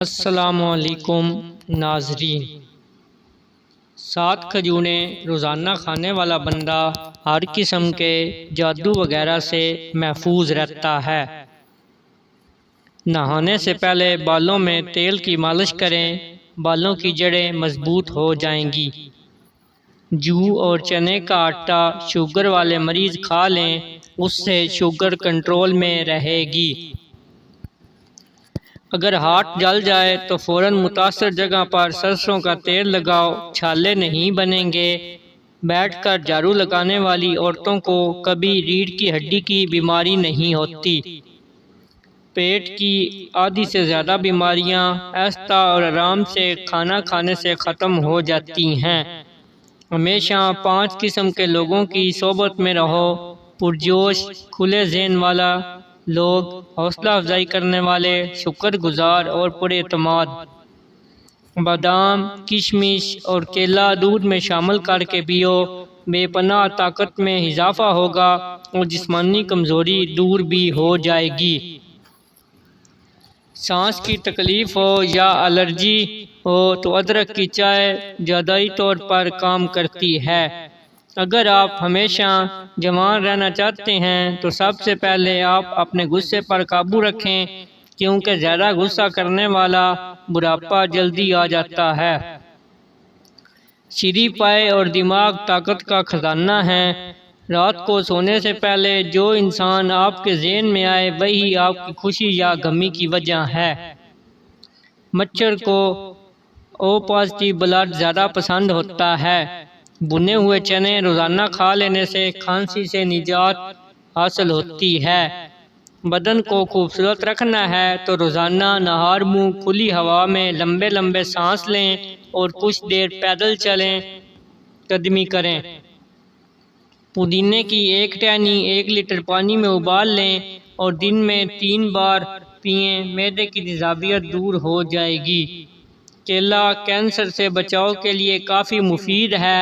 السلام علیکم ناظرین۔ 7 کھجوریں روزانہ کھانے والا بندہ ہر قسم کے جادو وغیرہ سے محفوظ رہتا ہے۔ نہانے سے پہلے بالوں میں تیل کی مالش کریں، بالوں کی جڑیں مضبوط ہو جائیں گی۔ جو اور چنے کا آٹا شوگر والے مریض کھا لیں، اس سے شوگر کنٹرول میں رہے گی۔ اگر ہاتھ جل جائے تو فوراً متاثر جگہ پر سرسوں کا تیل لگاؤ، چھالے نہیں بنیں گے۔ بیٹھ کر جھاڑو لگانے والی عورتوں کو کبھی ریڑھ کی ہڈی کی بیماری نہیں ہوتی۔ پیٹ کی آدھی سے زیادہ بیماریاں آہستہ اور آرام سے کھانا کھانے سے ختم ہو جاتی ہیں۔ ہمیشہ 5 قسم کے لوگوں کی صحبت میں رہو: پرجوش، کھلے ذہن والا لوگ، حوصلہ افزائی کرنے والے، شکر گزار اور پر اعتماد۔ بادام، کشمش اور کیلا دودھ میں شامل کر کے پیو، بے پناہ طاقت میں اضافہ ہوگا اور جسمانی کمزوری دور بھی ہو جائے گی۔ سانس کی تکلیف ہو یا الرجی ہو تو ادرک کی چائے جادوئی طور پر کام کرتی ہے۔ اگر آپ ہمیشہ جوان رہنا چاہتے ہیں تو سب سے پہلے آپ اپنے غصے پر قابو رکھیں، کیونکہ زیادہ غصہ کرنے والا بڑھاپا جلدی آ جاتا ہے۔ شرح پائے اور دماغ طاقت کا خزانہ ہے۔ رات کو سونے سے پہلے جو انسان آپ کے ذہن میں آئے وہی آپ کی خوشی یا غمی کی وجہ ہے۔ مچھر کو او پازیٹیو بلڈ زیادہ پسند ہوتا ہے۔ بھنے ہوئے چنے روزانہ کھا لینے سے کھانسی سے نجات حاصل ہوتی ہے۔ بدن کو خوبصورت رکھنا ہے تو روزانہ نہار منہ کھلی ہوا میں لمبے لمبے سانس لیں اور کچھ دیر پیدل چلیں قدمی کریں۔ پودینے کی ایک ٹہنی 1 لیٹر پانی میں ابال لیں اور دن میں 3 بار پئیں، معدے کی تیزابیت دور ہو جائے گی۔ کیلا کینسر سے بچاؤ کے لیے کافی مفید ہے۔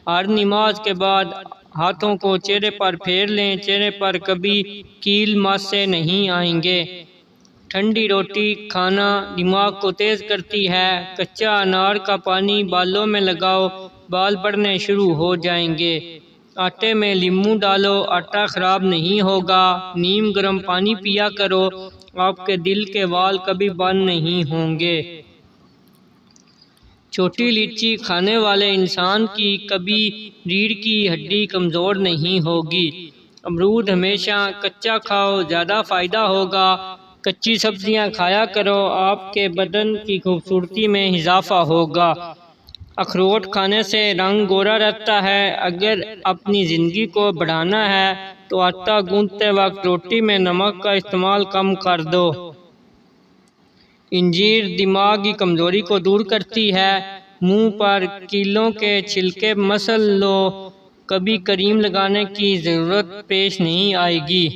ہر نماز کے بعد ہاتھوں کو چہرے پر پھیر لیں، چہرے پر کبھی کیل ماسے نہیں آئیں گے۔ ٹھنڈی روٹی کھانا دماغ کو تیز کرتی ہے۔ کچا انار کا پانی بالوں میں لگاؤ، بال بڑھنے شروع ہو جائیں گے۔ آٹے میں لیموں ڈالو، آٹا خراب نہیں ہوگا۔ نیم گرم پانی پیا کرو، آپ کے دل کے وال کبھی بند نہیں ہوں گے۔ چھوٹی الائچی کھانے والے انسان کی کبھی ریڑھ کی ہڈی کمزور نہیں ہوگی۔ امرود ہمیشہ کچا کھاؤ، زیادہ فائدہ ہوگا۔ کچی سبزیاں کھایا کرو، آپ کے بدن کی خوبصورتی میں اضافہ ہوگا۔ اخروٹ کھانے سے رنگ گورا رہتا ہے۔ اگر اپنی زندگی کو بڑھانا ہے تو آٹا گوندتے وقت روٹی میں نمک کا استعمال کم کر دو۔ انجیر دماغ کی کمزوری کو دور کرتی ہے۔ منہ پر کیلوں کے چھلکے مسل لو، کبھی کریم لگانے کی ضرورت پیش نہیں آئے گی۔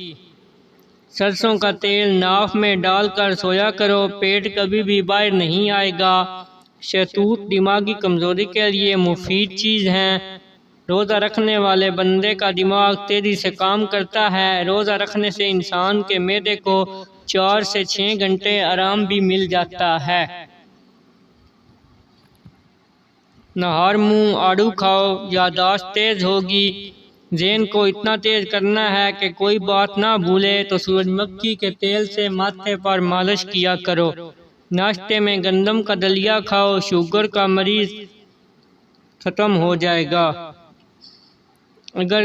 سرسوں کا تیل ناف میں ڈال کر سویا کرو، پیٹ کبھی بھی باہر نہیں آئے گا۔ شہتوت دماغی کمزوری کے لیے مفید چیز ہے۔ روزہ رکھنے والے بندے کا دماغ تیزی سے کام کرتا ہے۔ روزہ رکھنے سے انسان کے معدے کو 4 سے 6 گھنٹے آرام بھی مل جاتا ہے۔ نہار منہ آڑو کھاؤ، یادداشت تیز ہوگی۔ ذہن کو اتنا تیز کرنا ہے کہ کوئی بات نہ بھولے تو سورج مکھی کے تیل سے ماتھے پر مالش کیا کرو۔ ناشتے میں گندم کا دلیا کھاؤ، شوگر کا مرض ختم ہو جائے گا۔ اگر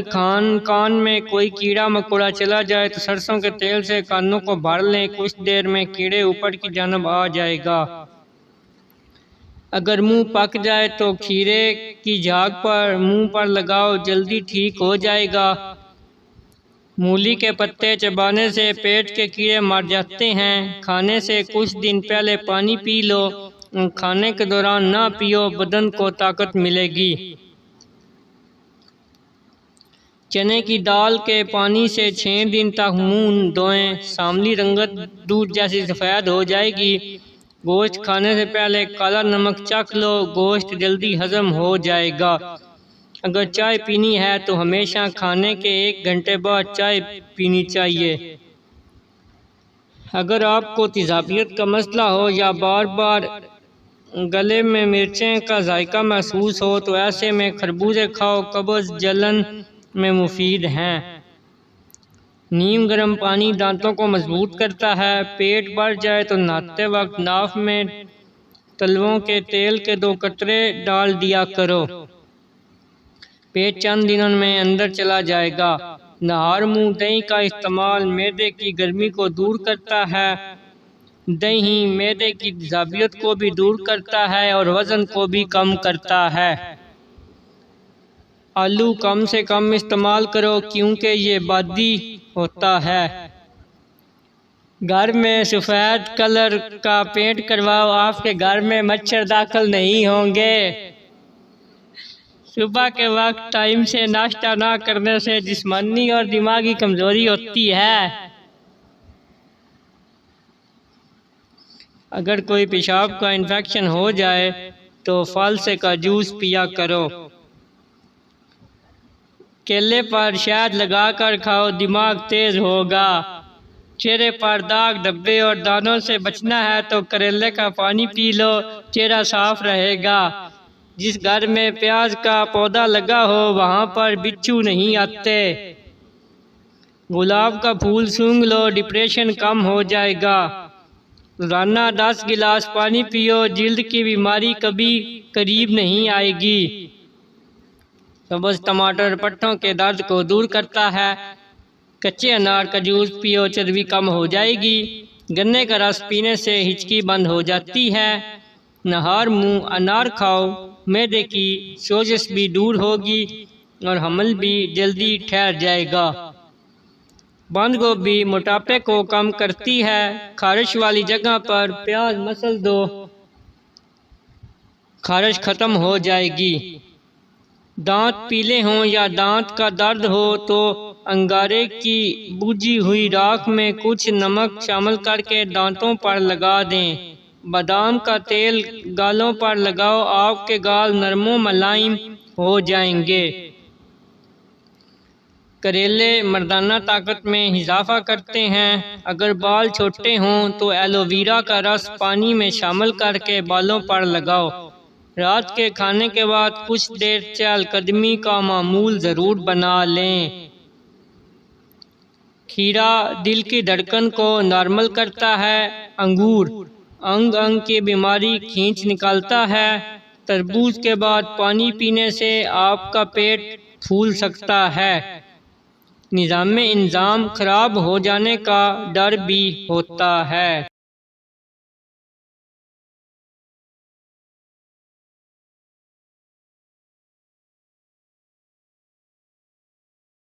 کان میں کوئی کیڑا مکوڑا چلا جائے تو سرسوں کے تیل سے کانوں کو بھر لیں، کچھ دیر میں کیڑے اوپر کی جانب آ جائے گا۔ اگر منہ پک جائے تو کھیرے کی جھاگ پر منہ پر لگاؤ، جلدی ٹھیک ہو جائے گا۔ مولی کے پتے چبانے سے پیٹ کے کیڑے مر جاتے ہیں۔ کھانے سے کچھ دن پہلے پانی پی لو، کھانے کے دوران نہ پیو، بدن کو طاقت ملے گی۔ چنے کی دال کے پانی سے 6 دن تک منہ دھوئیں، سانولی رنگت دودھ جیسی سفید ہو جائے گی۔ گوشت کھانے سے پہلے کالا نمک چکھ لو، گوشت جلدی ہضم ہو جائے گا۔ اگر چائے پینی ہے تو ہمیشہ کھانے کے 1 گھنٹے بعد چائے پینی چاہیے۔ اگر آپ کو تیزابیت کا مسئلہ ہو یا بار بار گلے میں مرچیں کا ذائقہ محسوس ہو تو ایسے میں خربوزے کھاؤ، قبض جلن میں مفید ہیں۔ نیم گرم پانی دانتوں کو مضبوط کرتا ہے۔ پیٹ بڑھ جائے تو نہاتے وقت ناف میں تلووں کے تیل کے 2 قطرے ڈال دیا کرو، پیٹ چند دنوں میں اندر چلا جائے گا۔ نہار منہ دہی کا استعمال معدے کی گرمی کو دور کرتا ہے۔ دہی معدے کی تیزابیت کو بھی دور کرتا ہے اور وزن کو بھی کم کرتا ہے۔ آلو کم سے کم استعمال کرو کیونکہ یہ بادی ہوتا ہے۔ گھر میں سفید کلر کا پینٹ کرواؤ، آپ کے گھر میں مچھر داخل نہیں ہوں گے۔ صبح کے وقت ٹائم سے ناشتہ نہ کرنے سے جسمانی اور دماغی کمزوری ہوتی ہے۔ اگر کوئی پیشاب کا انفیکشن ہو جائے تو فالسے کا جوس پیا کرو۔ کیلے پر شہد لگا کر کھاؤ، دماغ تیز ہوگا۔ چہرے پر داغ دھبے اور دانوں سے بچنا ہے تو کریلے کا پانی پی لو، چہرہ صاف رہے گا۔ جس گھر میں پیاز کا پودا لگا ہو وہاں پر بچھو نہیں آتے۔ گلاب کا پھول سونگھ لو، ڈپریشن کم ہو جائے گا۔ روزانہ 10 گلاس پانی پیو، جلد کی بیماری کبھی قریب نہیں آئے گی۔ سبز ٹماٹر پٹھوں کے درد کو دور کرتا ہے۔ کچے انار کا جوس پیو، چربی کم ہو جائے گی۔ گنے کا رس پینے سے ہچکی بند ہو جاتی ہے۔ نہار منہ انار کھاؤ، معدے کی سوزش بھی دور ہوگی اور حمل بھی جلدی ٹھہر جائے گا۔ بند گوبھی موٹاپے کو کم کرتی ہے۔ خارش والی جگہ پر پیاز مسل دو، خارش ختم ہو جائے گی۔ دانت پیلے ہوں یا دانت کا درد ہو تو انگارے کی بجھی ہوئی راکھ میں کچھ نمک شامل کر کے دانتوں پر لگا دیں۔ بادام کا تیل گالوں پر لگاؤ، آپ کے گال نرم و ملائم ہو جائیں گے۔ کریلے مردانہ طاقت میں اضافہ کرتے ہیں۔ اگر بال چھوٹے ہوں تو ایلو ویرا کا رس پانی میں شامل کر کے بالوں پر لگاؤ۔ رات کے کھانے کے بعد کچھ دیر چہل قدمی کا معمول ضرور بنا لیں۔ کھیرا دل کی دھڑکن کو نارمل کرتا ہے۔ انگور انگ انگ کی بیماری کھینچ نکالتا ہے۔ تربوز کے بعد پانی پینے سے آپ کا پیٹ پھول سکتا ہے۔ نظام خراب ہو جانے کا ڈر بھی ہوتا ہے۔